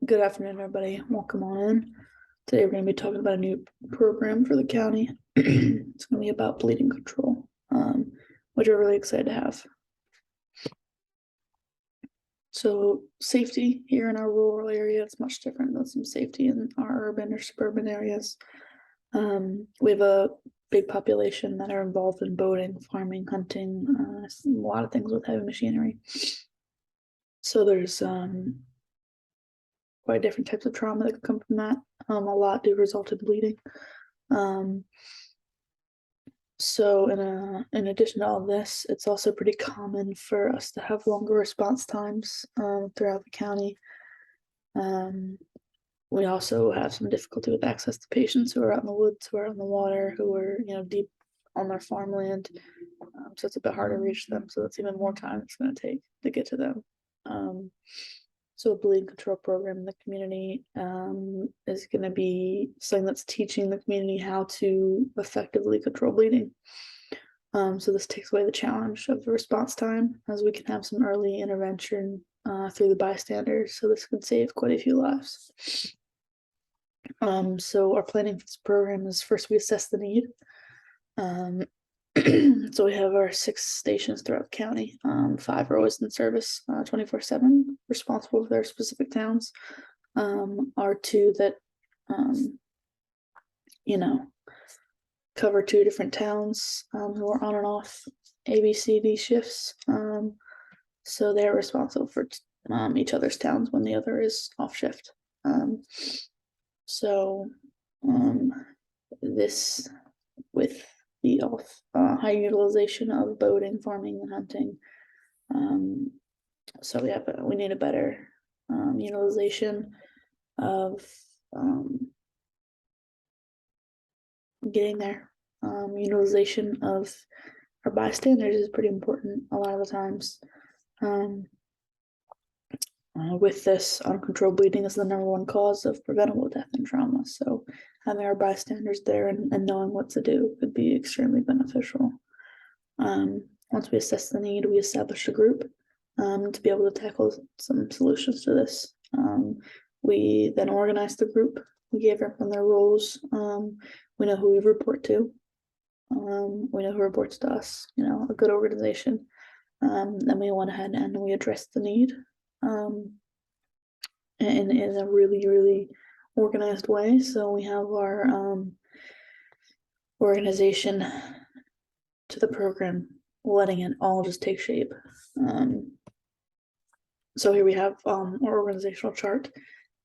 Good afternoon, everybody. Welcome on in. Today we're going to be talking about a new program for the county. It's going to be about bleeding control, which we're really excited to have. So safety here in our rural area is much different than some safety in our urban or suburban areas. We have a big population that are involved in boating, farming, hunting, a lot of things with heavy machinery. So there's quite different types of trauma that could come from that. A lot do result in bleeding. So in addition to all this, it's also pretty common for us to have longer response times throughout the county. We also have some difficulty with access to patients who are out in the woods, who are on the water, who are deep on their farmland. So it's a bit harder to reach them. So that's even more time it's going to take to get to them. So a bleeding control program in the community is going to be something that's teaching the community how to effectively control bleeding. So this takes away the challenge of the response time, as we can have some early intervention through the bystanders. So this could save quite a few lives. So our planning for this program is first we assess the need. So we have our 6 stations throughout the county. 5 are always in service 24/7, responsible for their specific towns. Our 2 that cover 2 different towns who are on and off ABCD shifts. So they're responsible for each other's towns when the other is off shift. This with the high utilization of boating, farming, and hunting. So we need a better utilization of getting there. Utilization of our bystanders is pretty important a lot of the times. With this, uncontrolled bleeding is the #1 cause of preventable death and trauma. So having our bystanders there and knowing what to do could be extremely beneficial. Once we assess the need, we establish a group to be able to tackle some solutions to this. We then organize the group. We gave everyone their roles. We know who we report to. We know who reports to us, a good organization. Then we went ahead and we addressed the need in a really, really organized way. So we have our organization to the program, letting it all just take shape. So here we have our organizational chart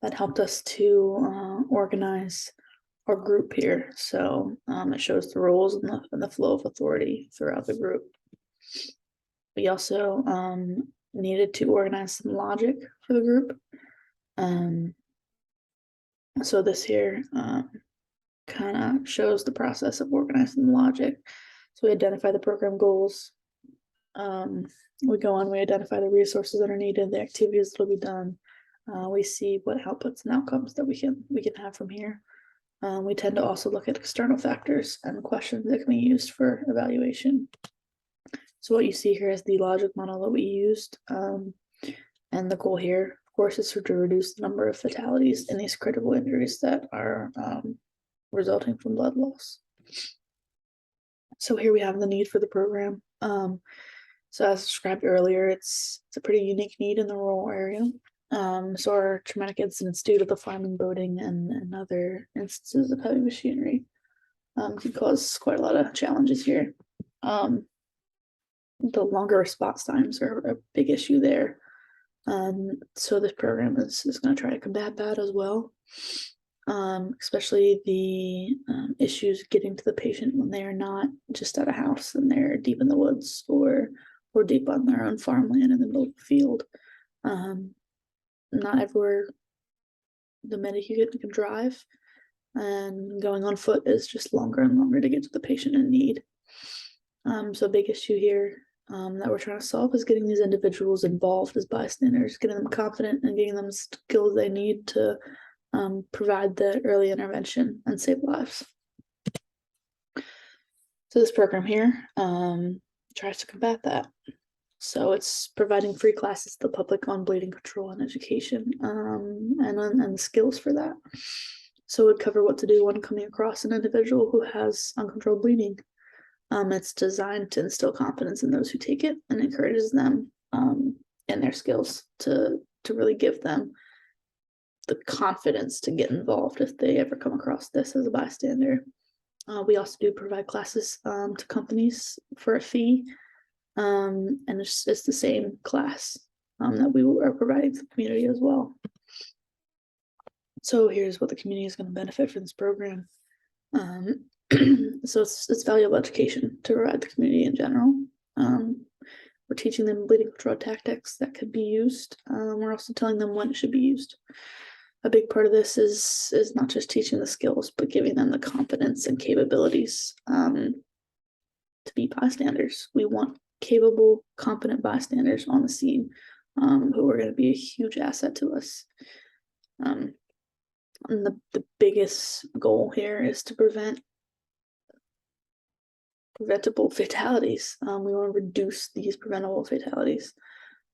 that helped us to organize our group here. So it shows the roles and the flow of authority throughout the group. We also needed to organize some logic for the group. So this here kind of shows the process of organizing the logic. So we identify the program goals. We go on, we identify the resources that are needed, the activities that will be done. We see what outputs and outcomes that we can have from here. We tend to also look at external factors and questions that can be used for evaluation. So what you see here is the logic model that we used. And the goal here, of course, is to reduce the number of fatalities in these critical injuries that are resulting from blood loss. So here we have the need for the program. So as described earlier, it's a pretty unique need in the rural area. So our traumatic incidents due to the farming, boating, and other instances of heavy machinery can cause quite a lot of challenges here. The longer response times are a big issue there. So this program is going to try to combat that as well. Especially the issues getting to the patient when they are not just at a house and they're deep in the woods or deep on their own farmland in the middle of the field. Not everywhere the medic can drive, and going on foot is just longer and longer to get to the patient in need. So a big issue here that we're trying to solve is getting these individuals involved as bystanders, getting them confident and getting them the skills they need to provide the early intervention and save lives. So this program here tries to combat that. So it's providing free classes to the public on bleeding control and education, and skills for that. So it would cover what to do when coming across an individual who has uncontrolled bleeding. It's designed to instill confidence in those who take it and encourages them in their skills to really give them the confidence to get involved if they ever come across this as a bystander. We also do provide classes to companies for a fee, and it's the same class that we are providing to the community as well. So here's what the community is going to benefit from this program. So it's valuable education to provide the community in general. We're teaching them bleeding control tactics that could be used. We're also telling them when it should be used. A big part of this is not just teaching the skills, but giving them the confidence and capabilities to be bystanders. We want capable, competent bystanders on the scene who are going to be a huge asset to us. And the biggest goal here is to preventable fatalities. We want to reduce these preventable fatalities.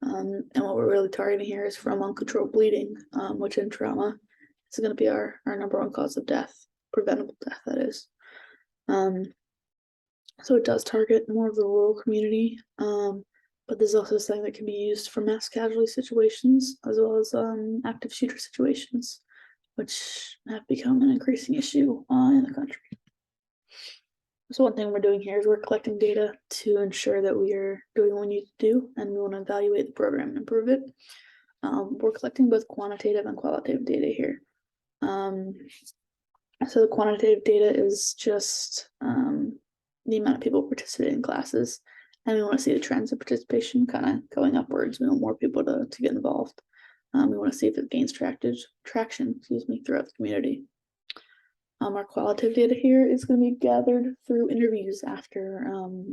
And what we're really targeting here is from uncontrolled bleeding, which in trauma is going to be our number one cause of death, preventable death, that is. So it does target more of the rural community, but there's also something that can be used for mass casualty situations, as well as active shooter situations, which have become an increasing issue in the country. So one thing we're doing here is we're collecting data to ensure that we are doing what we need to do, and we want to evaluate the program and improve it. We're collecting both quantitative and qualitative data here. So the quantitative data is just the amount of people participating in classes, and we want to see the trends of participation kind of going upwards. We want more people to get involved. We want to see if it gains traction, throughout the community. Our qualitative data here is going to be gathered through interviews after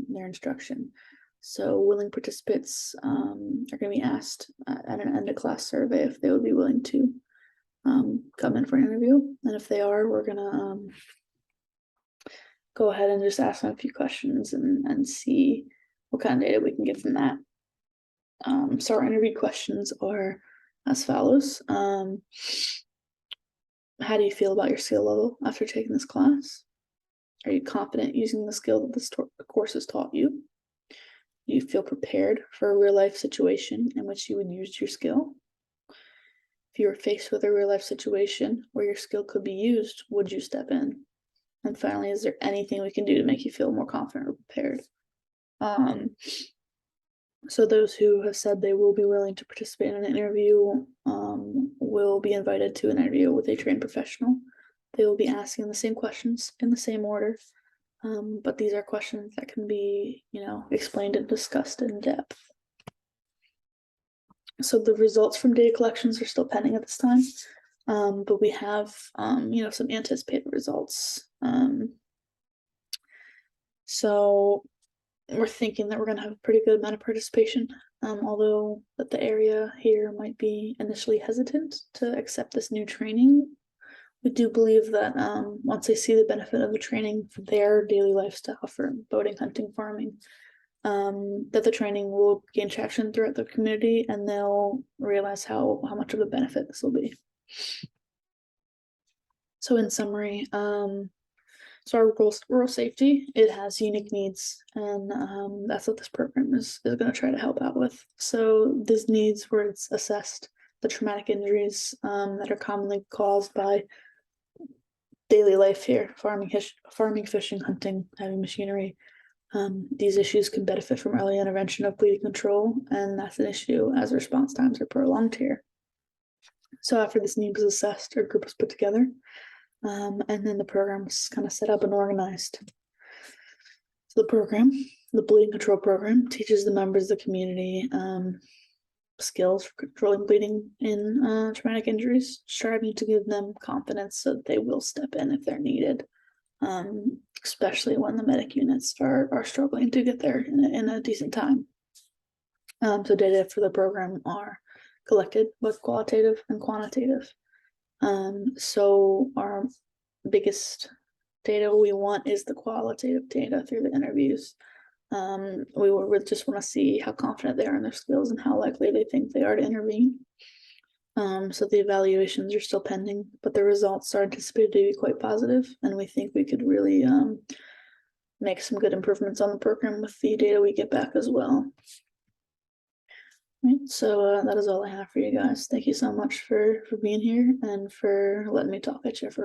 their instruction. So willing participants are going to be asked at an end of class survey if they would be willing to come in for an interview. And if they are, we're going to go ahead and just ask them a few questions and see what kind of data we can get from that. So our interview questions are as follows. How do you feel about your skill level after taking this class? Are you confident using the skill that this course has taught you? Do you feel prepared for a real life situation in which you would use your skill? If you were faced with a real life situation where your skill could be used, would you step in? And finally, is there anything we can do to make you feel more confident or prepared? So those who have said they will be willing to participate in an interview will be invited to an interview with a trained professional. They will be asking the same questions in the same order, but these are questions that can be, explained and discussed in depth. So the results from data collections are still pending at this time, but we have, some anticipated results. So we're thinking that we're going to have a pretty good amount of participation, although that the area here might be initially hesitant to accept this new training. We do believe that once they see the benefit of the training for their daily lifestyle for boating, hunting, farming, that the training will gain traction throughout the community, and they'll realize how much of a benefit this will be. So in summary, so our rural safety, it has unique needs, and that's what this program is going to try to help out with. So these needs where it's assessed the traumatic injuries that are commonly caused by daily life here, farming, fishing, hunting, heavy machinery. These issues can benefit from early intervention of bleeding control, and that's an issue as response times are prolonged here. So after this need was assessed, our group was put together. And then the program was kind of set up and organized. So the bleeding control program, teaches the members of the community skills for controlling bleeding in traumatic injuries, striving to give them confidence so that they will step in if they're needed, especially when the medic units are struggling to get there in a decent time. So data for the program are collected, both qualitative and quantitative. So our biggest data we want is the qualitative data through the interviews. We just want to see how confident they are in their skills and how likely they think they are to intervene. So the evaluations are still pending, but the results are anticipated to be quite positive, and we think we could really make some good improvements on the program with the data we get back as well. Right, so that is all I have for you guys. Thank you so much for being here and for letting me talk at you for